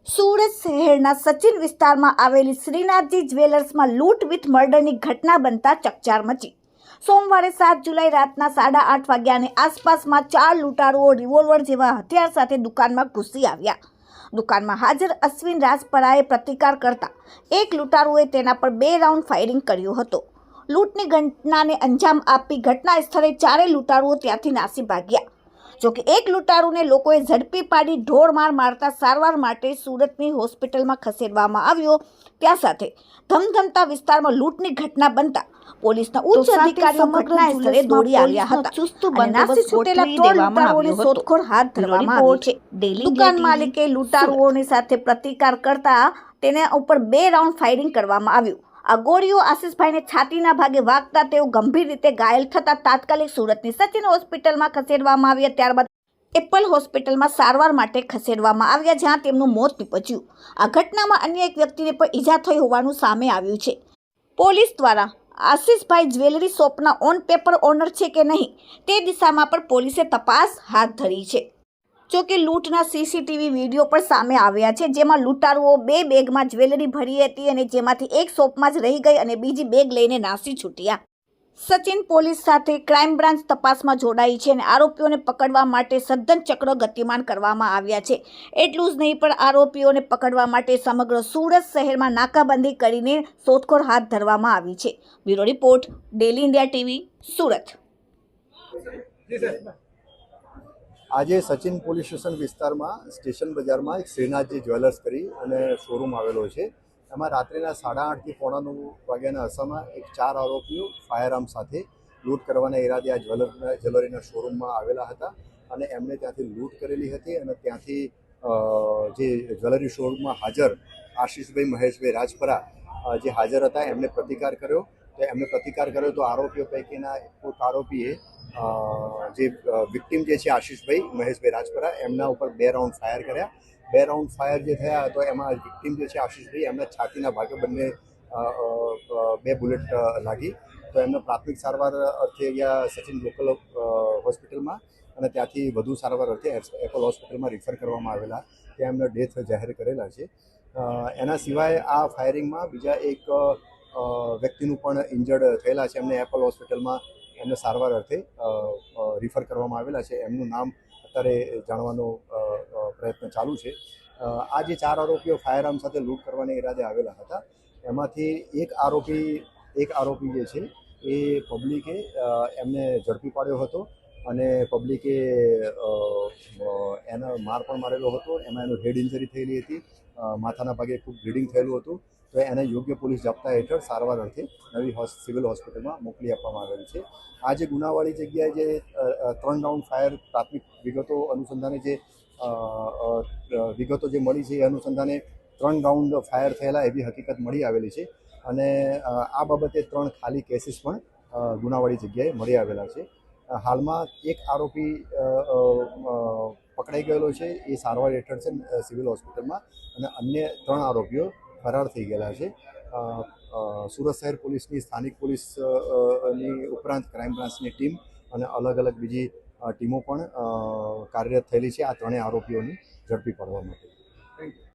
સુરત શહેરના સચિન વિસ્તારમાં આવેલી શ્રીનાથજી જ્વેલર્સમાં લૂંટ વિથ મર્ડરની ઘટના બનતા ચકચાર મચી। સોમવારે 7 જુલાઈ રાતના 8:30 વાગ્યાની આસપાસમાં 4 લૂંટારુઓ રિવોલ્વર જેવા હથિયાર સાથે દુકાનમાં ઘૂસી આવ્યા। દુકાનમાં હાજર અશ્વિન રાજપરાએ પ્રતિકાર કરતા એક લૂંટારુએ તેના પર 2 રાઉન્ડ ફાયરિંગ કર્યો હતો। લૂંટની ઘટનાને અંજામ આપી ઘટના સ્થળે 4 લૂંટારુઓ ત્યાંથી નાસી ભાગ્યા। જોકે એક લૂંટારુને લોકોએ ઝડપી પાડી ઢોરમાર મારતા સારવાર માટે સુરતની હોસ્પિટલમાં ખસેડવામાં આવ્યો। ત્યાં સાથે ધમધમતા વિસ્તારમાં લૂંટની ઘટના બનતા પોલીસના ઉચ્ચ અધિકારીઓ ઘટના સ્થળે દોડી આવ્યા હતા। ચુસ્ત બંદોબસ્ત છૂટેલા 3 લૂંટારુઓની શોધખોળ હાથ ધરવામાં આવી છે। દુકાન માલિકે લૂંટારુઓની સાથે પ્રતિકાર કરતા તેના ઉપર 2 રાઉન્ડ ફાયરિંગ કરવામાં આવ્યું। આ ગોળીઓ આશિષભાઈને છાતીના ભાગે વાગતા તેઓ ગંભીર રીતે ઘાયલ થતા તાત્કાલિક સુરતની સચિન હોસ્પિટલમાં ખસેડવામાં આવ્યા। ત્યારબાદ એપલ હોસ્પિટલમાં સારવાર માટે ખસેડવામાં આવ્યા, જ્યાં તેમનું મોત નીપજ્યું। આ ઘટનામાં અન્ય એક વ્યક્તિને પણ ઈજા થઈ હોવાનું સામે આવ્યું છે। પોલીસ દ્વારા આશિષભાઈ જ્વેલરી શોપના ઓન પેપર ઓનર છે કે નહીં તે દિશામાં પણ પોલીસે તપાસ હાથ ધરી છે। જોકે લૂંટના સીસીટીવી વિડીયો પણ સામે આવ્યા છે, જેમાં લૂંટારુઓ 2 બેગમાં જ્વેલરી ભરી હતી અને જેમાંથી એક શોપમાં જ રહી ગઈ અને બીજી બેગ લઈને નાસી છૂટ્યા। સચિન પોલીસ સાથે ક્રાઇમ બ્રાન્ચ તપાસમાં જોડાઈ છે અને આરોપીઓને પકડવા માટે સઘન ચક્રો ગતિમાન કરવામાં આવ્યા છે। એટલું જ નહીં પણ આરોપીઓને પકડવા માટે સમગ્ર સુરત શહેરમાં નાકાબંધી કરીને શોધખોળ હાથ ધરવામાં આવી છે। Bureau report, daily India TV, Surat. આજે સચિન પોલીસ સ્ટેશન વિસ્તારમાં સ્ટેશન બજારમાં એક શ્રીનાથજી જ્વેલર્સ કરી અને શોરૂમ આવેલો છે। એમાં રાત્રિના 8:30 થી 9:45 વાગ્યાના અરસામાં એક 4 આરોપીઓ ફાયરઆર્મ સાથે લૂંટ કરવાના ઈરાદે આ જ્વેલરીના શોરૂમમાં આવેલા હતા અને એમણે ત્યાંથી લૂંટ કરેલી હતી અને ત્યાંથી જે જ્વેલરી શોરૂમમાં હાજર આશિષભાઈ મહેશભાઈ રાજપરા જે હાજર હતા એમને પ્રતિકાર કર્યો। તો એમને પ્રતિકાર કર્યો તો આરોપીઓ પૈકીના એક આરોપીએ જે વિક્ટિમ જે છે આશિષભાઈ મહેશભાઈ રાજપરા એમના ઉપર 2 રાઉન્ડ ફાયર કર્યા। 2 રાઉન્ડ ફાયર જે થયા તો એમાં વિક્ટિમ જે છે આશિષભાઈ એમના છાતીના ભાગે બંને 2 બુલેટ લાગી। તો એમને પ્રાથમિક સારવાર અર્થે અહીંયા સચિન લોકલ હોસ્પિટલમાં અને ત્યાંથી વધુ સારવાર અર્થે એપલ હોસ્પિટલમાં રિફર કરવામાં આવેલા, ત્યાં એમને ડેથ જાહેર કરેલા છે। એના સિવાય આ ફાયરિંગમાં બીજા એક વ્યક્તિનું પણ ઇન્જર્ડ થયેલા છે, એમને એપલ હોસ્પિટલમાં એમને સારવાર અર્થે રિફર કરવામાં આવેલા છે। એમનું નામ અત્યારે જાણવાનો પ્રયત્ન ચાલુ છે। આ જે 4 આરોપીઓ ફાયરઆર્મ સાથે લૂંટ કરવાના ઈરાદે આવેલા હતા એમાંથી એક આરોપી જે છે એ પબ્લિકે એમને ઝડપી પાડ્યો હતો અને પબ્લિકે એને માર પણ મારેલો હતો। એમાં એનું હેડ ઇન્જરી થયેલી હતી, માથાના ભાગે ખૂબ બ્લીડિંગ થયેલું હતું। તો એને યોગ્ય પોલીસ જાપ્તા હેઠળ સારવાર અર્થે નવી સિવિલ હોસ્પિટલમાં મોકલી આપવામાં આવેલી છે। આ જે ગુનાવાળી જગ્યાએ જે 3 રાઉન્ડ ફાયર પ્રાથમિક વિગતો અનુસંધાને જે મળી છે એ અનુસંધાને 3 રાઉન્ડ ફાયર થયેલા એવી હકીકત મળી આવેલી છે અને આ બાબતે 3 ખાલી કેસીસ પણ ગુનાવાળી જગ્યાએ મળી આવેલા છે। હાલમાં એક આરોપી પકડાઈ ગયેલો છે, એ સારવાર હેઠળ છે સિવિલ હોસ્પિટલમાં અને અન્ય 3 આરોપીઓ ફરાર થઈ ગયેલા છે। સુરત શહેર પોલીસની સ્થાનિક પોલીસની ઉપરાંત ક્રાઇમ બ્રાન્ચની ટીમ અને અલગ અલગ બીજી ટીમો પણ કાર્યરત થયેલી છે આ 3 આરોપીઓની ઝડપી પાડવા માટે।